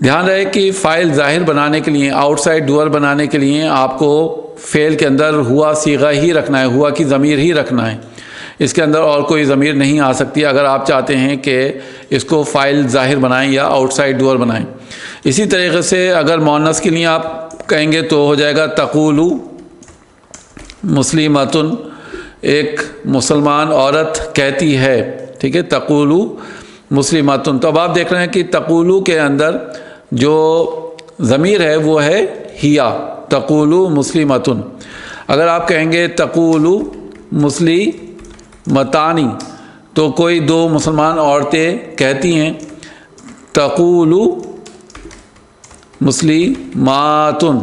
دھیان رہے کہ فائل ظاہر بنانے کے لیے، آؤٹ سائڈ ڈوئر بنانے کے لیے آپ کو فعل کے اندر ہوا صیغہ ہی رکھنا ہے، ہوا کی ضمیر ہی رکھنا ہے، اس کے اندر اور کوئی ضمیر نہیں آ سکتی اگر آپ چاہتے ہیں کہ اس کو فائل ظاہر بنائیں یا آؤٹ سائڈ ڈوئر بنائیں۔ اسی طریقے سے اگر مؤنث کے لیے آپ کہیں گے تو ہو جائے گا تقولو مسلمتن، ایک مسلمان عورت کہتی ہے، ٹھیک ہے، تقولو مسلمتن۔ تو اب آپ دیکھ رہے ہیں کہ تقولو کے اندر جو ضمیر ہے وہ ہے ہیا، تقولو مسلمتن۔ اگر آپ کہیں گے تقولو مسلمتانی تو کوئی دو مسلمان عورتیں کہتی ہیں، تقولو مسلماتن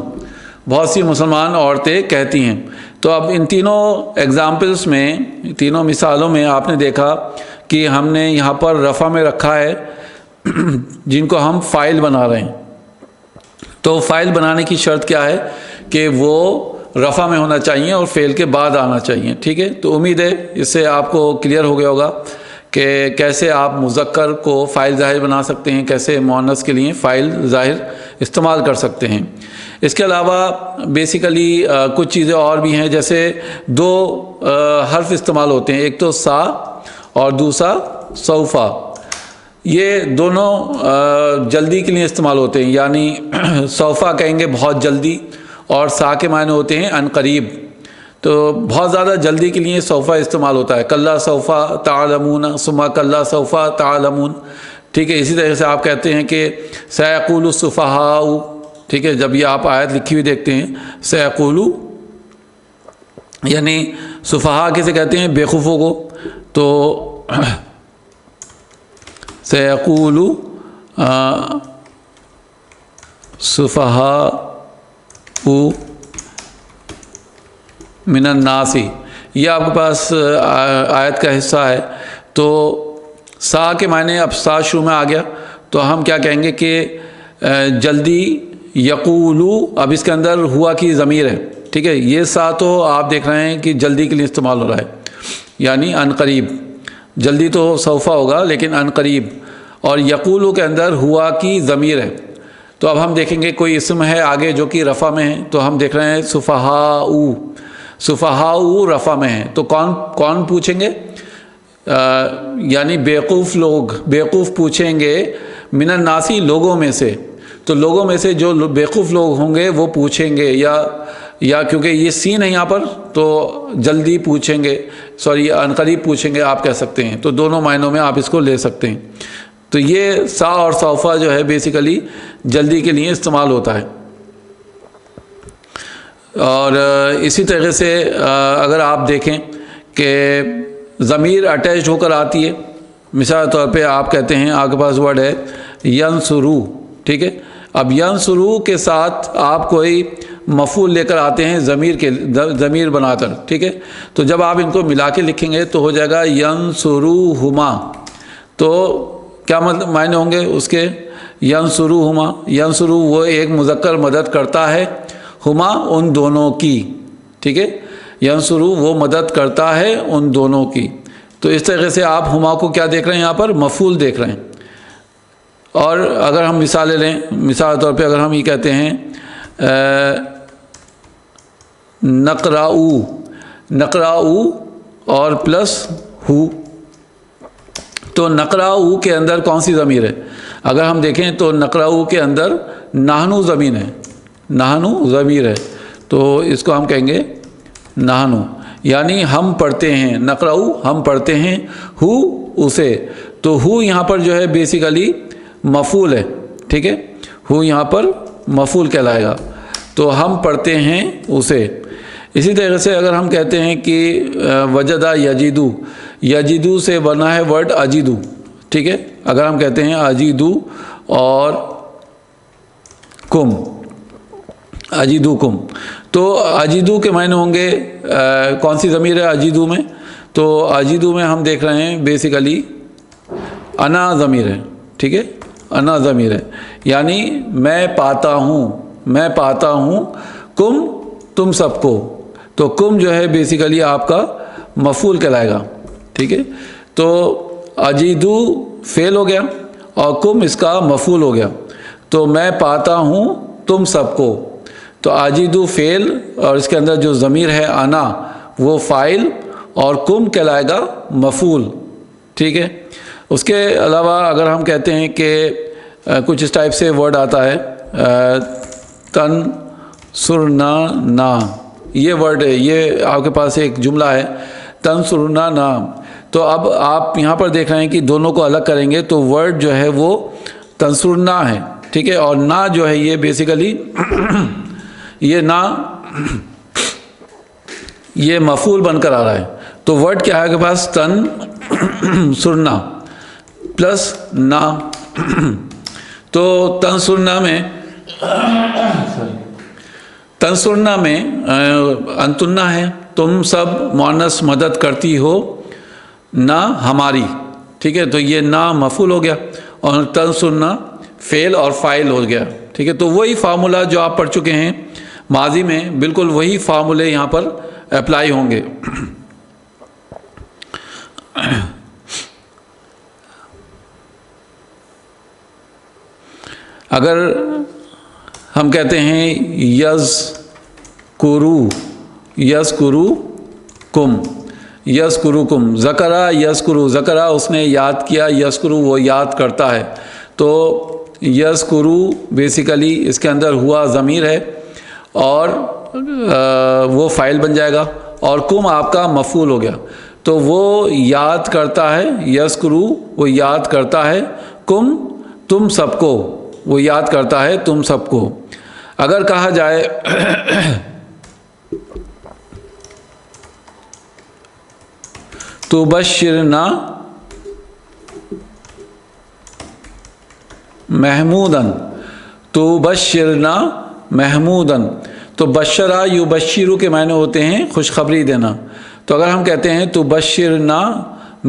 بہت سی مسلمان عورتیں کہتی ہیں۔ تو اب ان تینوں ایگزامپلس میں، تینوں مثالوں میں آپ نے دیکھا کہ ہم نے یہاں پر رفع میں رکھا ہے جن کو ہم فائل بنا رہے ہیں۔ تو فائل بنانے کی شرط کیا ہے کہ وہ رفع میں ہونا چاہیے اور فعل کے بعد آنا چاہیے، ٹھیک ہے۔ تو امید ہے اس سے آپ کو کلیئر ہو گیا ہوگا کہ کیسے آپ مذکر کو فائل ظاہر بنا سکتے ہیں، کیسے مؤنث کے لیے فائل ظاہر استعمال کر سکتے ہیں۔ اس کے علاوہ بیسیکلی کچھ چیزیں اور بھی ہیں، جیسے دو حرف استعمال ہوتے ہیں، ایک تو سا اور دوسرا سوفا۔ یہ دونوں جلدی کے لیے استعمال ہوتے ہیں، یعنی سوفا کہیں گے بہت جلدی، اور سا کے معنی ہوتے ہیں ان قریب۔ تو بہت زیادہ جلدی کے لیے سوفا استعمال ہوتا ہے، کلا سوفا تعلمون ثم کلا سوفا تعلمون، ٹھیک ہے۔ اسی طرح سے آپ کہتے ہیں کہ سیقول السفہاء، ٹھیک ہے، جب یہ آپ آیت لکھی ہوئی دیکھتے ہیں سیقول، یعنی سفہاء کسے کہتے ہیں؟ بیوقوفوں کو۔ تو سیقول سفہاء من الناس، یہ آپ کے پاس آیت کا حصہ ہے۔ تو سا کے معنی، اب سا شروع میں آ گیا تو ہم کیا کہیں گے کہ جلدی، یقولو، اب اس کے اندر ہوا کی ضمیر ہے، ٹھیک ہے۔ یہ سا تو آپ دیکھ رہے ہیں کہ جلدی کے لیے استعمال ہو رہا ہے، یعنی ان قریب، جلدی تو سوفا ہوگا لیکن ان قریب، اور یقولو کے اندر ہوا کی ضمیر ہے۔ تو اب ہم دیکھیں گے کوئی اسم ہے آگے جو کہ رفع میں ہے، تو ہم دیکھ رہے ہیں سفہاء، سفہاء رفع میں ہے، تو کون پوچھیں گے؟ یعنی بیوقوف لوگ، بیوقوف پوچھیں گے، من الناسی لوگوں میں سے، تو لوگوں میں سے جو بیوقوف لوگ ہوں گے وہ پوچھیں گے، یا کیونکہ یہ سین ہے یہاں پر تو جلدی پوچھیں گے، سوری ان قریب پوچھیں گے آپ کہہ سکتے ہیں۔ تو دونوں معنوں میں آپ اس کو لے سکتے ہیں۔ تو یہ سا اور سوفا جو ہے بیسیکلی جلدی کے لیے استعمال ہوتا ہے۔ اور اسی طریقے سے اگر آپ دیکھیں کہ ضمیر اٹیچڈ ہو کر آتی ہے، مثال طور پہ آپ کہتے ہیں، آپ کے پاس ورڈ ہے ینصرو، ٹھیک ہے۔ اب ینصرو کے ساتھ آپ کوئی مفعول لے کر آتے ہیں ضمیر بنا کر، ٹھیک ہے۔ تو جب آپ ان کو ملا کے لکھیں گے تو ہو جائے گا ینصروہما۔ تو کیا مطلب معنی ہوں گے اس کے؟ ینصروہما، ینصرو وہ ایک مذکر مدد کرتا ہے، ہما ان دونوں کی، ٹھیک ہے۔ ینصرو وہ مدد کرتا ہے ان دونوں کی۔ تو اس طریقے سے آپ ہما کو کیا دیکھ رہے ہیں؟ یہاں پر مفعول دیکھ رہے ہیں۔ اور اگر ہم مثالیں لیں، مثال طور پہ اگر ہم یہ کہتے ہیں نقرأو، نقرأو اور پلس ہو، تو نقرأو کے اندر کون سی ضمیر ہے؟ اگر ہم دیکھیں تو نقرأو کے اندر نحنو ضمیر ہے، نحنو ضمیر ہے، تو اس کو ہم کہیں گے نحنو، یعنی ہم پڑھتے ہیں، نقرأو ہم پڑھتے ہیں، ہو اسے، تو ہو یہاں پر جو ہے بیسیکلی مفعول ہے، ٹھیک ہے، ہو یہاں پر مفعول کہلائے گا، تو ہم پڑھتے ہیں اسے۔ اسی طریقے سے اگر ہم کہتے ہیں کہ وجدہ یجدو، یجدو سے بنا ہے ورڈ اجدو، ٹھیک ہے۔ اگر ہم کہتے ہیں اجدو اور کم، اجدو کم، تو اجدو کے معنی ہوں گے کون سی ضمیر ہے اجدو میں؟ تو اجدو میں ہم دیکھ رہے ہیں بیسیکلی انا ضمیر ہے، ٹھیک ہے، انا ضمیر ہے، یعنی میں پاتا ہوں، میں پاتا ہوں، کم تم سب کو، تو کم جو ہے بیسیکلی آپ کا مفعول کہلائے گا، ٹھیک ہے۔ تو اجدو فعل ہو گیا اور کم اس کا مفعول ہو گیا۔ تو میں پاتا ہوں تم سب کو. تو اجدو فعل اور اس کے اندر جو ضمیر ہے انا وہ فاعل اور کم کہلائے گا مفعول. ٹھیک ہے. اس کے علاوہ اگر ہم کہتے ہیں کہ کچھ اس ٹائپ سے ورڈ آتا ہے تنصرنا نا، یہ ورڈ ہے، یہ آپ کے پاس ایک جملہ ہے تنصرنا نا. تو اب آپ یہاں پر دیکھ رہے ہیں کہ دونوں کو الگ کریں گے تو ورڈ جو ہے وہ تنصرنا ہے. ٹھیک ہے. اور نا جو ہے یہ بیسیکلی یہ نا یہ مفعول بن کر آ رہا ہے. تو ورڈ کیا ہے آپ کے پاس تنصرنا پلس نا. تو تنصرنا میں انتنا ہے، تم سب مؤنث مدد کرتی ہو نہ ہماری. ٹھیک ہے. تو یہ نا مفعول ہو گیا اور تنصرنا فعل اور فاعل ہو گیا. ٹھیک ہے. تو وہی فارمولا جو آپ پڑھ چکے ہیں ماضی میں، بالکل وہی فارمولے یہاں پر اپلائی ہوں گے. اگر ہم کہتے ہیں یذکرکم ذکرہ یذکرو، ذکرہ اس نے یاد کیا، یذکرو وہ یاد کرتا ہے. تو یذکرو بیسیکلی اس کے اندر ہوا ضمیر ہے اور وہ فاعل بن جائے گا اور کم آپ کا مفعول ہو گیا. تو وہ یاد کرتا ہے، یذکرو وہ یاد کرتا ہے، کم تم سب کو وہ یاد کرتا ہے تم سب کو. اگر کہا جائے تبشرنا محمودن، تبشرنا محمودن، تو بشرا یبشرو کے معنی ہوتے ہیں خوشخبری دینا. تو اگر ہم کہتے ہیں تبشرنا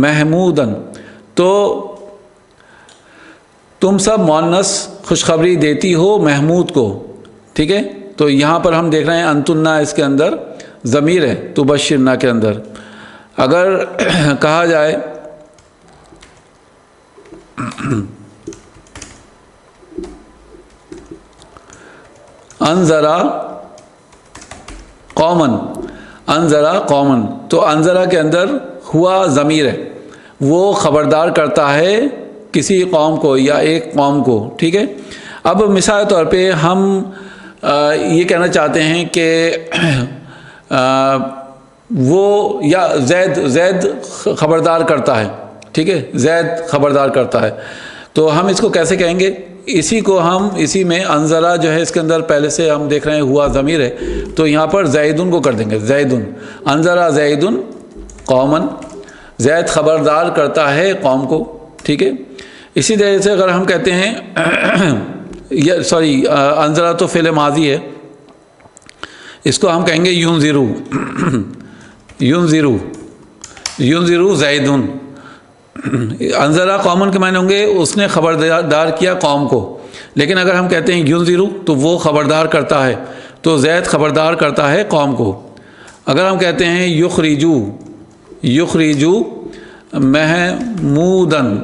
محمودن تو تم سب مؤنث خوشخبری دیتی ہو محمود کو. ٹھیک ہے. تو یہاں پر ہم دیکھ رہے ہیں انتنا اس کے اندر ضمیر ہے تبشرنا کے اندر. اگر کہا جائے انذرا قومن، انذرا قومن، تو انذرا کے اندر ہوا ضمیر ہے، وہ خبردار کرتا ہے کسی قوم کو یا ایک قوم کو. ٹھیک ہے. اب مثال طور پہ ہم یہ کہنا چاہتے ہیں کہ وہ یا زید خبردار کرتا ہے. ٹھیک ہے. زید خبردار کرتا ہے. تو ہم اس کو کیسے کہیں گے؟ اسی کو ہم اسی میں انذرا جو ہے اس کے اندر پہلے سے ہم دیکھ رہے ہیں ہوا ضمیر ہے تو یہاں پر زیدن کو کر دیں گے. زیدن، انذرا زیدن قومن، زید خبردار کرتا ہے قوم کو. ٹھیک ہے. اسی طرح سے اگر ہم کہتے ہیں انذرا تو فعل ماضی ہے، اس کو ہم کہیں گے ینذرو، ینذرو، ینذرو زیدن. انذرا قومن کے معنی ہوں گے اس نے خبردار کیا قوم کو. لیکن اگر ہم کہتے ہیں ینذرو تو وہ خبردار کرتا ہے، تو زید خبردار کرتا ہے قوم کو. اگر ہم کہتے ہیں یخرجو، یخرجو محمودن،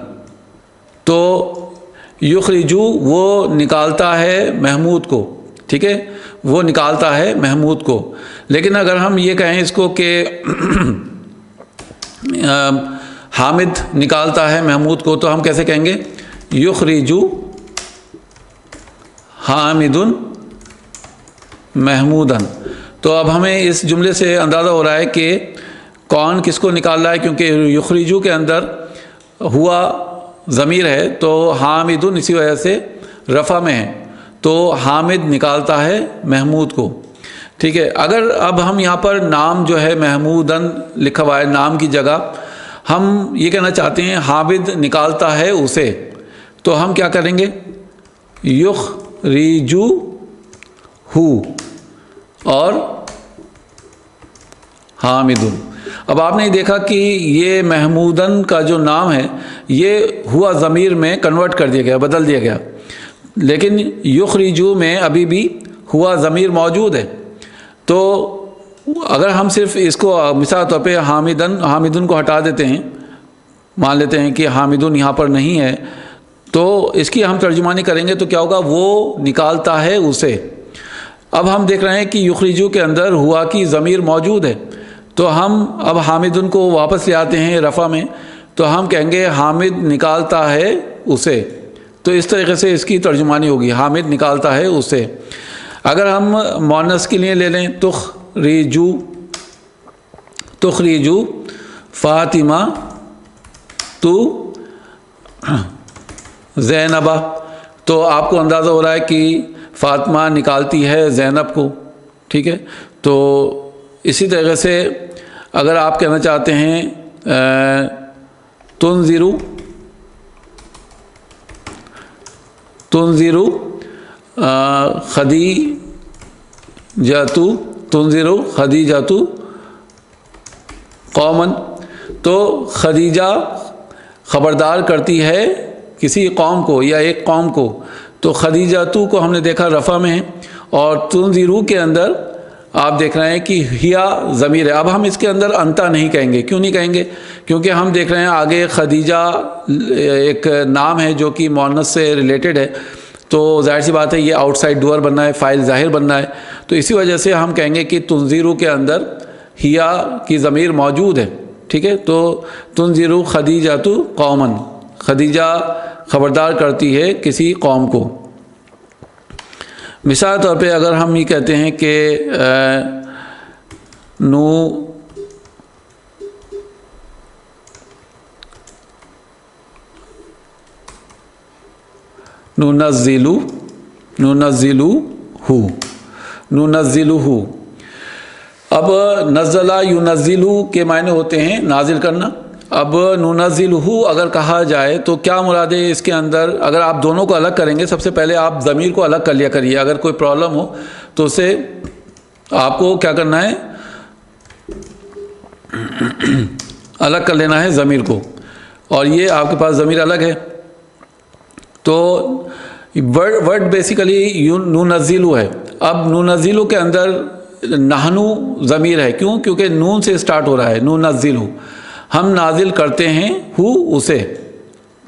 تو یخرجو وہ نکالتا ہے محمود کو. ٹھیک ہے. وہ نکالتا ہے محمود کو. لیکن اگر ہم یہ کہیں اس کو کہ حامد نکالتا ہے محمود کو تو ہم کیسے کہیں گے؟ یخرجو حامدن محمودن. تو اب ہمیں اس جملے سے اندازہ ہو رہا ہے کہ کون کس کو نکال رہا ہے، کیونکہ یخرجو کے اندر ہوا ضمیر ہے تو حامدن اسی وجہ سے رفع میں ہے، تو حامد نکالتا ہے محمود کو. ٹھیک ہے. اگر اب ہم یہاں پر نام جو ہے محمودن لکھا ہوا ہے، نام کی جگہ ہم یہ کہنا چاہتے ہیں حامد نکالتا ہے اسے، تو ہم کیا کریں گے؟ یخرجو ہو اور حامدن. اب آپ نے دیکھا کہ یہ محمودن کا جو نام ہے یہ ہوا ضمیر میں کنورٹ کر دیا گیا، بدل دیا گیا، لیکن یخرجو میں ابھی بھی ہوا ضمیر موجود ہے. تو اگر ہم صرف اس کو مثال طور پہ حامدن کو ہٹا دیتے ہیں، مان لیتے ہیں کہ حامدن یہاں پر نہیں ہے، تو اس کی ہم ترجمانی کریں گے تو کیا ہوگا؟ وہ نکالتا ہے اسے۔ اب ہم دیکھ رہے ہیں کہ یخرجو کے اندر ہوا کی ضمیر موجود ہے، تو ہم اب حامدن کو واپس لے آتے ہیں رفع میں، تو ہم کہیں گے حامد نکالتا ہے اسے۔ تو اس طریقے سے اس کی ترجمانی ہوگی، حامد نکالتا ہے اسے۔ اگر ہم مؤنث کے لیے لے لیں، تخریجو فاطمہ تو زینبہ، تو آپ کو اندازہ ہو رہا ہے کہ فاطمہ نکالتی ہے زینب کو، ٹھیک ہے۔ تو اسی طریقے سے اگر آپ کہنا چاہتے ہیں تنذرو خدیجہ قومن، تو خدیجہ خبردار کرتی ہے کسی قوم کو یا ایک قوم کو، تو خدیجہ تو کو ہم نے دیکھا رفع میں ہے، اور تنذرو کے اندر آپ دیکھ رہے ہیں کہ ہیا ضمیر ہے۔ اب ہم اس کے اندر انتا نہیں کہیں گے، کیوں نہیں کہیں گے؟ کیونکہ ہم دیکھ رہے ہیں آگے خدیجہ ایک نام ہے جو کہ مؤنث سے ریلیٹڈ ہے، تو ظاہر سی بات ہے یہ آؤٹ سائڈ ڈور بننا ہے، فاعل ظاہر بننا ہے، تو اسی وجہ سے ہم کہیں گے کہ تنذرو کے اندر ہیا کی ضمیر موجود ہے، ٹھیک ہے۔ تو تنذرو خدیجہ تو قومن، خدیجہ خبردار کرتی ہے کسی قوم کو۔ مثال طور پہ اگر ہم یہ کہتے ہیں کہ ننزلہ، اب نزلہ ینزلہ کے معنی ہوتے ہیں نازل کرنا۔ اب ننزلہ اگر کہا جائے تو کیا مراد ہے اس کے اندر؟ اگر آپ دونوں کو الگ کریں گے، سب سے پہلے آپ ضمیر کو الگ کر لیا کریے، اگر کوئی پرابلم ہو تو اسے آپ کو کیا کرنا ہے؟ الگ کر لینا ہے ضمیر کو، اور یہ آپ کے پاس ضمیر الگ ہے، تو ورڈ بیسیکلی ننزلہ ہے۔ اب ننزلہ کے اندر نحنو ضمیر ہے، کیوں؟ کیونکہ نون سے اسٹارٹ ہو رہا ہے، ننزلہ، ہم نازل کرتے ہیں اسے،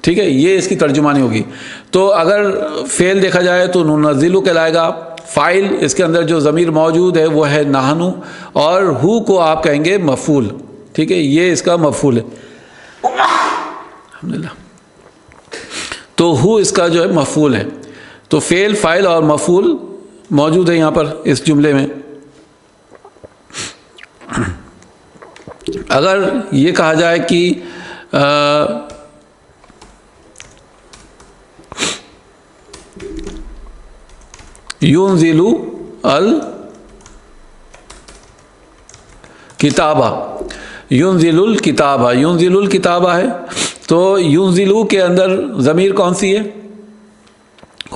ٹھیک ہے، یہ اس کی ترجمانی ہوگی۔ تو اگر فعل دیکھا جائے تو ننزلہ کہلائے گا، فاعل اس کے اندر جو ضمیر موجود ہے وہ ہے نحنو، اور کو آپ کہیں گے مفعول، ٹھیک ہے، یہ اس کا مفعول ہے، الحمدللہ۔ تو اس کا جو ہے مفعول ہے، تو فعل، فاعل اور مفعول موجود ہے یہاں پر اس جملے میں۔ اگر یہ کہا جائے کہ ینزل الکتابہ، ینزل الکتابہ ہے، تو ینزلو کے اندر ضمیر کون سی ہے؟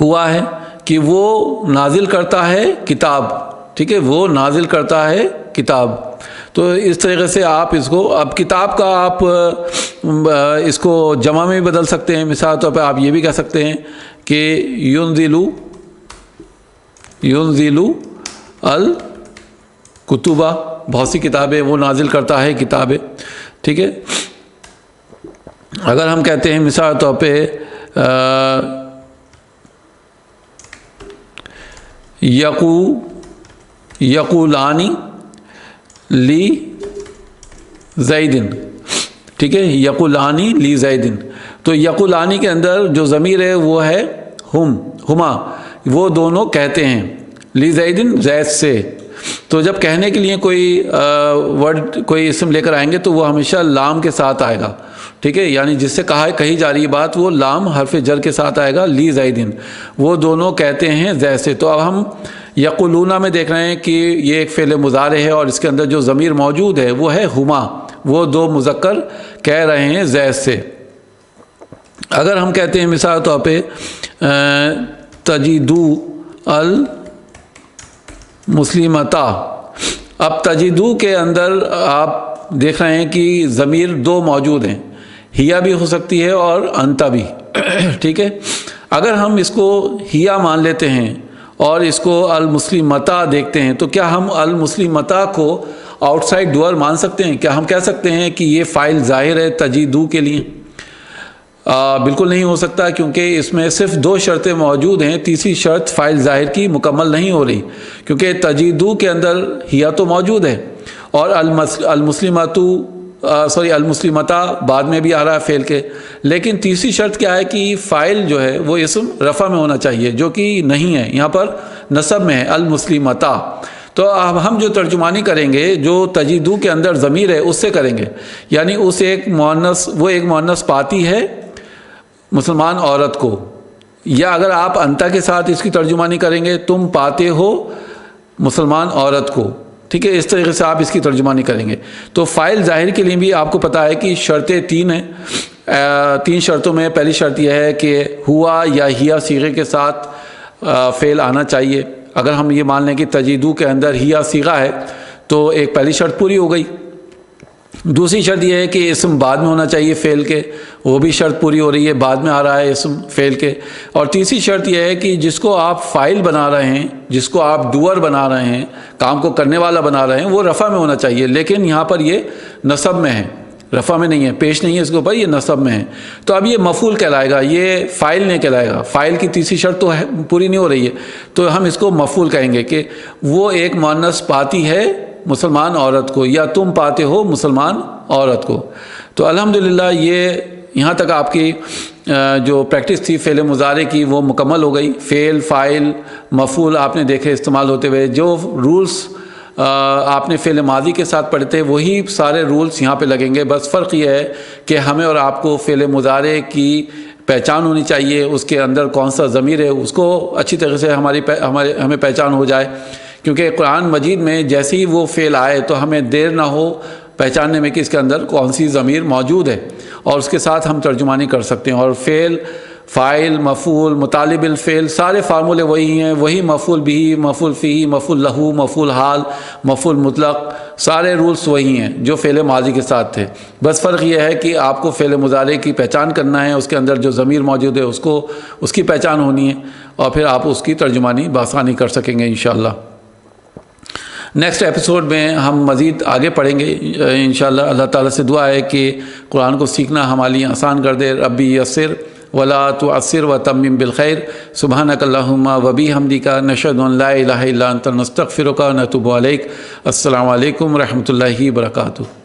ہوا ہے کہ وہ نازل کرتا ہے کتاب، ٹھیک ہے، وہ نازل کرتا ہے کتاب۔ تو اس طریقے سے آپ اس کو، اب کتاب کا آپ اس کو جمع میں بھی بدل سکتے ہیں۔ مثال طور پہ آپ یہ بھی کہہ سکتے ہیں کہ ینزل الکتبہ، بہت سی کتابیں وہ نازل کرتا ہے کتابیں، ٹھیک ہے۔ اگر ہم کہتے ہیں مثال طور پہ یقولانی لی زیدن، ٹھیک ہے، یقولانی لی زیدن، تو یقولانی کے اندر جو ضمیر ہے وہ ہے ہما، وہ دونوں کہتے ہیں، لی زیدن، زید سے۔ تو جب کہنے کے لیے کوئی ورڈ، کوئی اسم لے کر آئیں گے تو وہ ہمیشہ لام کے ساتھ آئے گا، ٹھیک ہے، یعنی جس سے کہی جا رہی ہے بات وہ لام حرف جر کے ساتھ آئے گا، لی زیدن، وہ دونوں کہتے ہیں زید سے۔ تو اب ہم یقولون میں دیکھ رہے ہیں کہ یہ ایک فعل مضارع ہے، اور اس کے اندر جو ضمیر موجود ہے وہ ہے ہما، وہ دو مذکر کہہ رہے ہیں زید سے۔ اگر ہم کہتے ہیں مثال طور پہ تجدو المسلمتا، اب تجدو کے اندر آپ دیکھ رہے ہیں کہ ضمیر دو موجود ہیں، ہیا بھی ہو سکتی ہے اور انتا بھی، ٹھیک ہے۔ اگر ہم اس کو ہیا مان لیتے ہیں اور اس کو المسلمتا دیکھتے ہیں، تو کیا ہم المسلمتا کو آؤٹ سائڈ ڈور مان سکتے ہیں؟ کیا ہم کہہ سکتے ہیں کہ یہ فاعل ظاہر ہے تجدو کے لیے؟ بالکل نہیں ہو سکتا، کیونکہ اس میں صرف 2 شرطیں موجود ہیں، تیسری شرط فاعل ظاہر کی مکمل نہیں ہو رہی، کیونکہ تجیدو کے اندر ہیا تو موجود ہے، اور المسلمتا بعد میں بھی آ رہا ہے فعل کے، لیکن تیسری شرط کیا ہے کہ فاعل جو ہے وہ اسم رفع میں ہونا چاہیے، جو کہ نہیں ہے، یہاں پر نصب میں ہے المسلمتا۔ تو اب ہم جو ترجمانی کریں گے، جو تجیدو کے اندر ضمیر ہے اس سے کریں گے، یعنی وہ ایک مؤنث پاتی ہے مسلمان عورت کو، یا اگر آپ انتا کے ساتھ اس کی ترجمانی کریں گے، تم پاتے ہو مسلمان عورت کو، ٹھیک ہے، اس طریقے سے آپ اس کی ترجمانی کریں گے۔ تو فاعل ظاہر کے لیے بھی آپ کو پتہ ہے کہ شرطیں 3 ہیں، 3 شرطوں میں پہلی شرط یہ ہے کہ ہوا یا ہیا صیغے کے ساتھ فعل آنا چاہیے۔ اگر ہم یہ مان لیں کہ تجیدو کے اندر ہیا صیغہ ہے تو ایک پہلی شرط پوری ہو گئی۔ دوسری شرط یہ ہے کہ اسم بعد میں ہونا چاہیے فعل کے، وہ بھی شرط پوری ہو رہی ہے، بعد میں آ رہا ہے اسم فعل کے۔ اور تیسری شرط یہ ہے کہ جس کو آپ فاعل بنا رہے ہیں، جس کو آپ ڈوئر بنا رہے ہیں، کام کو کرنے والا بنا رہے ہیں، وہ رفع میں ہونا چاہیے، لیکن یہاں پر یہ نصب میں ہے، رفع میں نہیں ہے، پیش نہیں ہے اس کے اوپر، یہ نصب میں ہے۔ تو اب یہ مفعول کہلائے گا، یہ فاعل نہیں کہلائے گا، فاعل کی تیسری شرط تو پوری نہیں ہو رہی ہے، تو ہم اس کو مفعول کہیں گے کہ وہ ایک مؤنث پاتی ہے مسلمان عورت کو، یا تم پاتے ہو مسلمان عورت کو۔ تو الحمدللہ یہ یہاں تک آپ کی جو پریکٹس تھی فعل مضارع کی وہ مکمل ہو گئی۔ فعل، فاعل، مفعول آپ نے دیکھے استعمال ہوتے ہوئے، جو رولز آپ نے فعل ماضی کے ساتھ پڑھے تھے وہی سارے رولز یہاں پہ لگیں گے، بس فرق یہ ہے کہ ہمیں اور آپ کو فعل مضارع کی پہچان ہونی چاہیے، اس کے اندر کون سا ضمیر ہے اس کو اچھی طرح سے ہمیں پہچان ہو جائے، کیونکہ قرآن مجید میں جیسے ہی وہ فعل آئے تو ہمیں دیر نہ ہو پہچاننے میں کہ اس کے اندر کون سی ضمیر موجود ہے، اور اس کے ساتھ ہم ترجمانی کر سکتے ہیں۔ اور فعل، فاعل، مفعول، مطالب الفعل، سارے فارمولے وہی ہیں، وہی مفعول بھی، مفعول فیہ، مفعول لہو، مفعول حال، مفعول مطلق، سارے رولز وہی ہیں جو فعل ماضی کے ساتھ تھے۔ بس فرق یہ ہے کہ آپ کو فعل مضارع کی پہچان کرنا ہے، اس کے اندر جو ضمیر موجود ہے اس کی پہچان ہونی ہے، اور پھر آپ اس کی ترجمانی بآسانی کر سکیں گے انشاءاللہ۔ نیکسٹ ایپیسوڈ میں ہم مزید آگے پڑھیں گے انشاءاللہ۔ اللہ تعالیٰ سے دعا ہے کہ قرآن کو سیکھنا ہمارے لیے آسان کر دے۔ ربی یسر ولا تعسر وتمم بالخیر۔ سبحانک اللہم وبحمدک، نشہد ان لا الہ الا انت، نستغفرک ونتوب الیک۔ السلام علیکم ورحمۃ اللہ وبرکاتہ۔